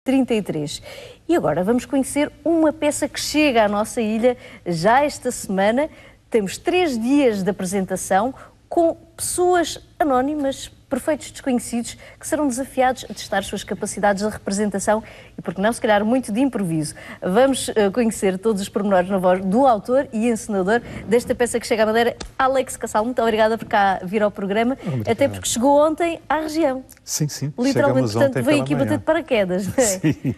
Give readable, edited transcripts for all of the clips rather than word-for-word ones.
33. E agora vamos conhecer uma peça que chega à nossa ilha já esta semana. Temos 3 dias de apresentação com pessoas anónimas, perfeitos desconhecidos, que serão desafiados a testar as suas capacidades de representação e, porque não, se calhar, muito de improviso. Vamos conhecer todos os pormenores na voz do autor e encenador desta peça que chega à Madeira, Alex Cassal. Muito obrigada por cá vir ao programa, até porque chegou ontem à região. Sim, sim. Literalmente, portanto, veio aqui manhã. bater de paraquedas. Não é? Sim.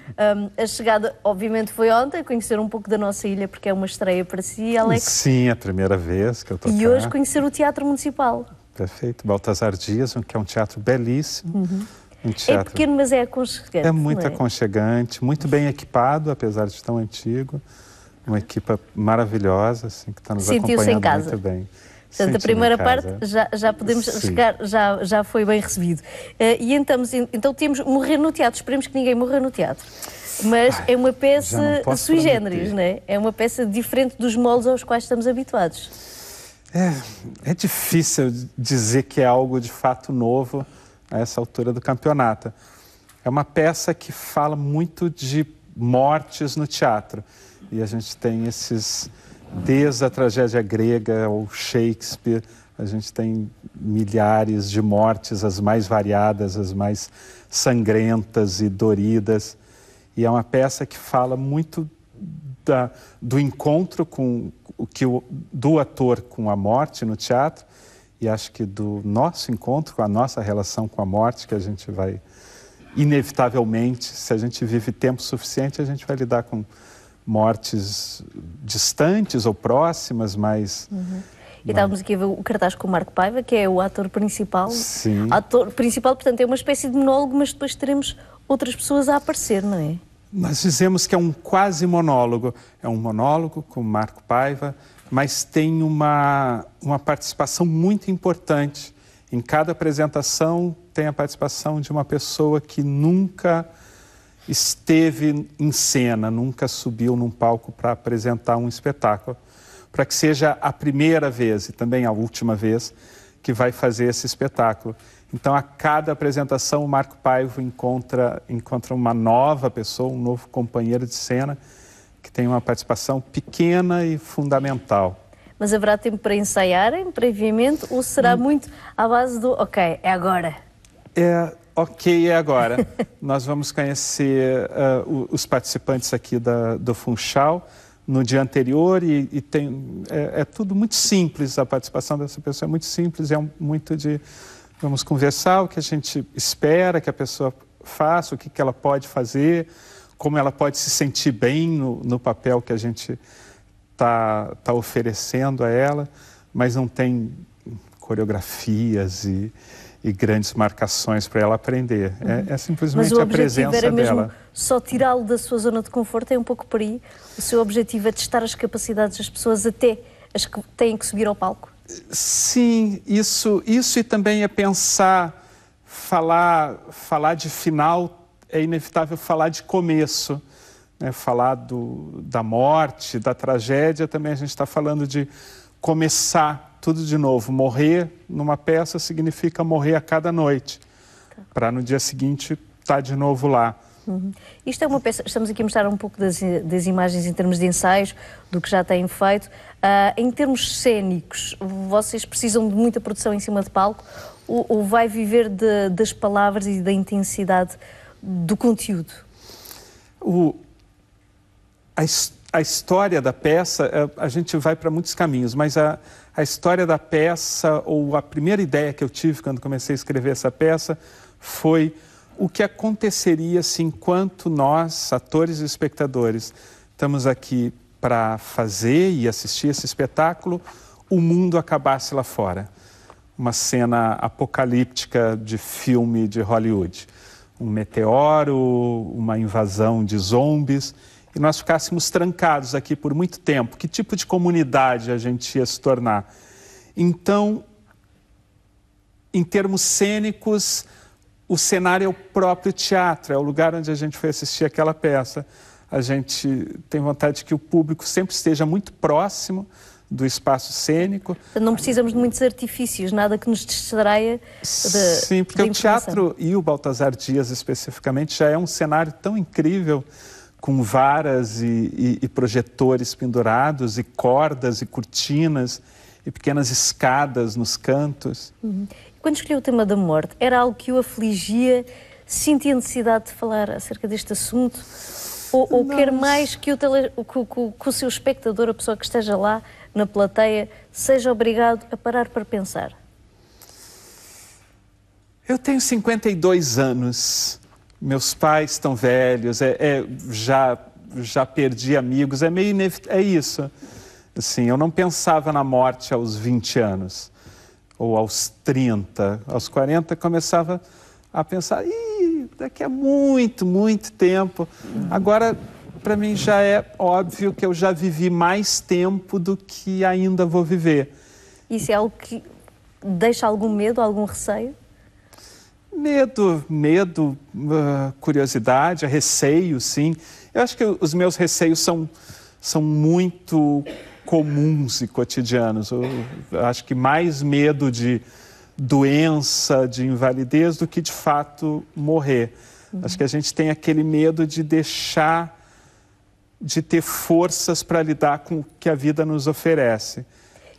A chegada, obviamente, foi ontem, conhecer um pouco da nossa ilha, porque é uma estreia para si, Alex. Sim, é a primeira vez que eu estou cá. E hoje conhecer o Teatro Municipal. Perfeito. Baltasar Dias, que é um teatro belíssimo. Um teatro... É pequeno, mas é aconchegante. É muito aconchegante, muito bem equipado, apesar de tão antigo. Uma equipa maravilhosa, assim, que está nos acompanhando em casa. muito bem. Portanto, a primeira parte já podemos chegar, já foi bem recebido. E então temos Morrer no Teatro. Esperemos que ninguém morra no teatro. Mas é uma peça sui generis, não é? É uma peça diferente dos moldes aos quais estamos habituados. É difícil dizer que é algo de fato novo a essa altura do campeonato. É uma peça que fala muito de mortes no teatro. E a gente tem esses, desde a tragédia grega ao Shakespeare, a gente tem milhares de mortes, as mais variadas, as mais sangrentas e doridas. E é uma peça que fala muito do encontro do ator com a morte no teatro, e acho que do nosso encontro, com a nossa relação com a morte, que a gente vai, inevitavelmente, se a gente vive tempo suficiente, a gente vai lidar com mortes distantes ou próximas, mas... E estávamos aqui a ver o cartaz com o Marco Paiva, que é o ator principal. Sim. Ator principal, portanto, é uma espécie de monólogo, mas depois teremos outras pessoas a aparecer, não é? Nós dizemos que é um quase monólogo. É um monólogo com Marco Paiva, mas tem uma participação muito importante. Em cada apresentação tem a participação de uma pessoa que nunca esteve em cena, nunca subiu num palco para apresentar um espetáculo, para que seja a primeira vez e também a última vez que vai fazer esse espetáculo. Então, a cada apresentação, o Marco Paiva encontra uma nova pessoa, um novo companheiro de cena, que tem uma participação pequena e fundamental. Mas haverá tempo para ensaiarem previamente ou será muito à base do ok, é agora? É agora. Nós vamos conhecer os participantes aqui do Funchal no dia anterior e é tudo muito simples, a participação dessa pessoa é muito simples, muito de... Vamos conversar o que a gente espera que a pessoa faça, o que ela pode fazer, como ela pode se sentir bem no papel que a gente tá oferecendo a ela, mas não tem coreografias e grandes marcações para ela aprender. É simplesmente a presença dela. Mas o objetivo era mesmo só tirá-lo da sua zona de conforto, é um pouco por aí. O seu objetivo é testar as capacidades das pessoas, até as que têm que subir ao palco? Sim, isso e também é pensar, falar de final, é inevitável falar de começo, né? Falar da morte, da tragédia, também a gente está falando de começar tudo de novo. Morrer numa peça significa morrer a cada noite, para no dia seguinte estar de novo lá. Isto é uma peça, estamos aqui a mostrar um pouco das imagens em termos de ensaios, do que já têm feito. Em termos cênicos, vocês precisam de muita produção em cima de palco ou vai viver das palavras e da intensidade do conteúdo? A história da peça, a gente vai para muitos caminhos, mas a história da peça, ou a primeira ideia que eu tive quando comecei a escrever essa peça, foi o que aconteceria se, enquanto nós, atores e espectadores, estamos aqui para fazer e assistir esse espetáculo, o mundo acabasse lá fora. Uma cena apocalíptica de filme de Hollywood. Um meteoro, uma invasão de zombies, e nós ficássemos trancados aqui por muito tempo. Que tipo de comunidade a gente ia se tornar? Então, em termos cênicos, o cenário é o próprio teatro, é o lugar onde a gente foi assistir aquela peça. A gente tem vontade que o público sempre esteja muito próximo do espaço cênico. Não precisamos de muitos artifícios, nada que nos distraia Sim, porque o teatro, e o Baltasar Dias especificamente, já é um cenário tão incrível, com varas e projetores pendurados, e cordas e cortinas, e pequenas escadas nos cantos. Quando escolheu o tema da morte, era algo que o afligia? Sentia necessidade de falar acerca deste assunto? Ou quer mais que o seu espectador, a pessoa que esteja lá na plateia, seja obrigado a parar para pensar? Eu tenho 52 anos. Meus pais estão velhos, já perdi amigos, é isso. Assim, eu não pensava na morte aos 20 anos, ou aos 30. Aos 40 começava a pensar, daqui a muito, muito tempo. Agora, para mim já é óbvio que eu já vivi mais tempo do que ainda vou viver. Isso é algo que deixa algum medo, algum receio? Medo, curiosidade, receio, sim. Eu acho que os meus receios são muito comuns e cotidianos. Eu acho que mais medo de doença, de invalidez, do que de fato morrer. Acho que a gente tem aquele medo de deixar de ter forças para lidar com o que a vida nos oferece.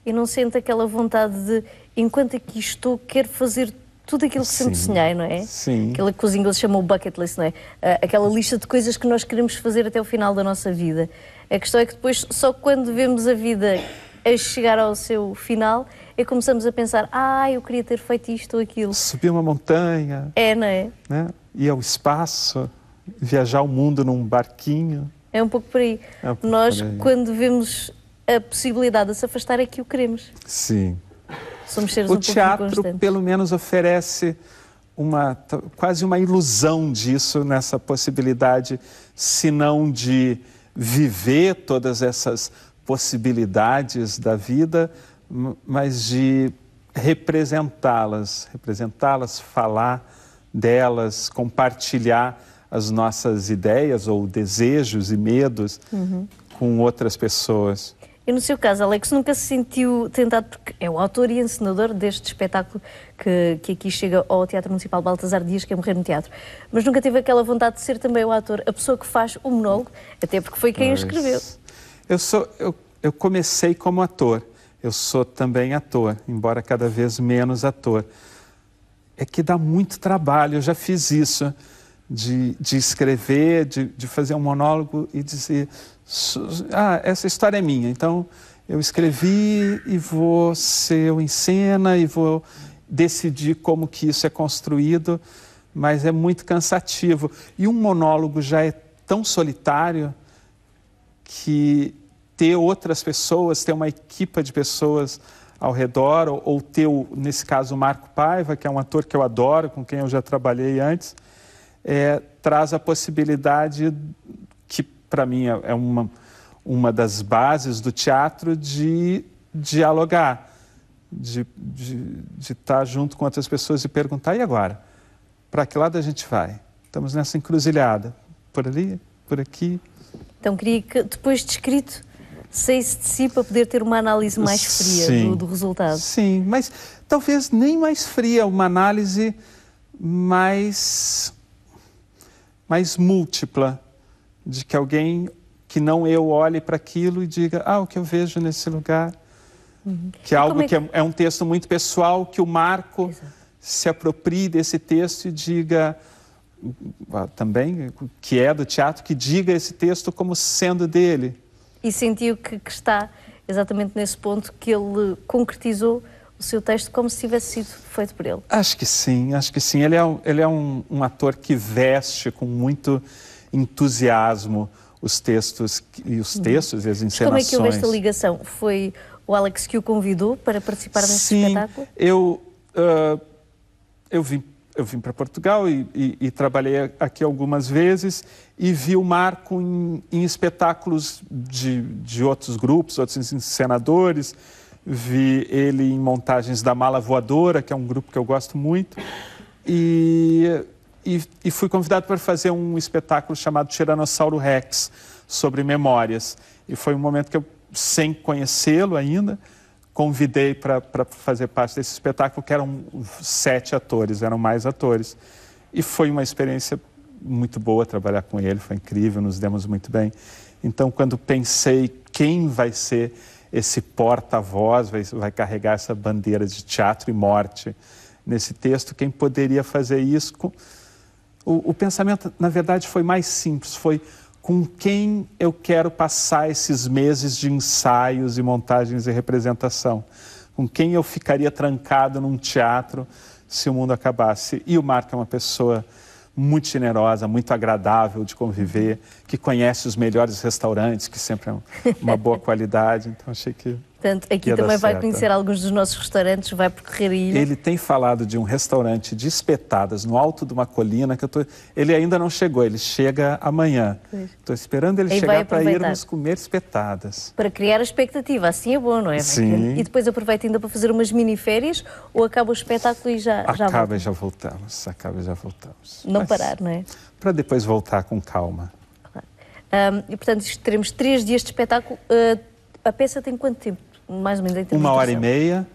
E não sente aquela vontade de, enquanto aqui estou, quero fazer tudo aquilo que sempre sonhei, não é? Sim. Aquela que os ingleses chamam bucket list, não é? Aquela lista de coisas que nós queremos fazer até o final da nossa vida. A questão é que depois, só quando vemos a vida a chegar ao seu final, é que começamos a pensar, eu queria ter feito isto ou aquilo. Subir uma montanha. Não é? Né? Ir ao espaço, viajar o mundo num barquinho. É um pouco por aí. Nós, quando vemos a possibilidade de se afastar, é que o queremos. Sim. Somos seres o um pouco teatro, inconstantes. pelo menos, oferece quase uma ilusão disso, nessa possibilidade, se não de viver todas essas possibilidades da vida, mas de representá-las, falar delas, compartilhar as nossas ideias ou desejos e medos com outras pessoas. E no seu caso, Alex, nunca se sentiu tentado, porque é o autor e encenador deste espetáculo que aqui chega ao Teatro Municipal Baltasar Dias, que é Morrer no Teatro, mas nunca teve aquela vontade de ser também o ator, a pessoa que faz o monólogo, até porque foi quem o escreveu? Eu comecei como ator, eu sou também ator, embora cada vez menos ator. É que dá muito trabalho, eu já fiz isso, de escrever, de fazer um monólogo e dizer, essa história é minha, então eu escrevi e você o encena e vou decidir como que isso é construído, mas é muito cansativo. E um monólogo já é tão solitário que ter outras pessoas, ter uma equipe de pessoas ao redor, ou ter, nesse caso, o Marco Paiva, que é um ator que eu adoro, com quem eu já trabalhei antes, traz a possibilidade, que para mim é uma das bases do teatro, de dialogar, de estar junto com outras pessoas e perguntar, e agora? Para que lado a gente vai? Estamos nessa encruzilhada, por ali, por aqui. Então queria que, depois de escrito, saísse de si para poder ter uma análise mais fria do resultado. Sim, mas talvez nem mais fria, uma análise mais múltipla, de que alguém que não eu olhe para aquilo e diga, o que eu vejo nesse lugar, que é algo que é um texto muito pessoal, que o Marco se aproprie desse texto e diga, também, que é do teatro, que diga esse texto como sendo dele. E sentiu que está exatamente nesse ponto que ele concretizou o seu texto como se tivesse sido feito por ele? Acho que sim. Ele é um ator que veste com muito entusiasmo os textos e as encenações. Como é que houve esta ligação? Foi o Alex que o convidou para participar neste espetáculo? Eu vim para Portugal e trabalhei aqui algumas vezes e vi o Marco em espetáculos de outros grupos, outros encenadores. Vi ele em montagens da Mala Voadora, que é um grupo que eu gosto muito. E fui convidado para fazer um espetáculo chamado Tiranossauro Rex, sobre memórias. E foi um momento que eu sem conhecê-lo ainda, convidei para fazer parte desse espetáculo, que eram 7 atores, eram mais atores. E foi uma experiência muito boa trabalhar com ele, foi incrível, nos demos muito bem. Então, quando pensei quem vai ser esse porta-voz, vai carregar essa bandeira de teatro e morte nesse texto, quem poderia fazer isso? O pensamento, na verdade, foi mais simples, foi com quem eu quero passar esses meses de ensaios e montagens e representação. Com quem eu ficaria trancado num teatro se o mundo acabasse. E o Marco é uma pessoa muito generosa, muito agradável de conviver, que conhece os melhores restaurantes, que sempre é uma boa qualidade, então achei que Portanto, aqui também vai conhecer alguns dos nossos restaurantes, vai percorrer a ilha. Ele tem falado de um restaurante de espetadas no alto de uma colina, que ele ainda não chegou, ele chega amanhã. Estou esperando ele chegar para irmos comer espetadas. Para criar a expectativa, assim é bom, não é? Sim. E depois aproveita ainda para fazer umas mini-férias ou acaba o espetáculo e já acaba e já voltamos, acaba e já voltamos. Não parar, não é? Para depois voltar com calma. Claro. E portanto, teremos 3 dias de espetáculo. A peça tem quanto tempo? Mais ou menos em termos de 1h30,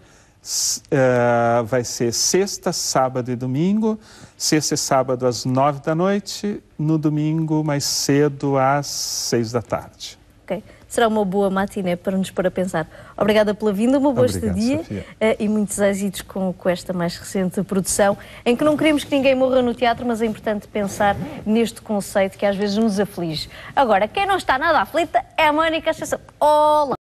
vai ser sexta, sábado e domingo. Sexta e sábado às 9 da noite, no domingo mais cedo às 6 da tarde. Ok. Será uma boa matiné para nos pôr a pensar. Obrigada pela vinda, uma boa estadia e muitos êxitos com esta mais recente produção, em que não queremos que ninguém morra no teatro, mas é importante pensar neste conceito que às vezes nos aflige. Agora, quem não está nada aflita é a Mónica Assunção. Olá!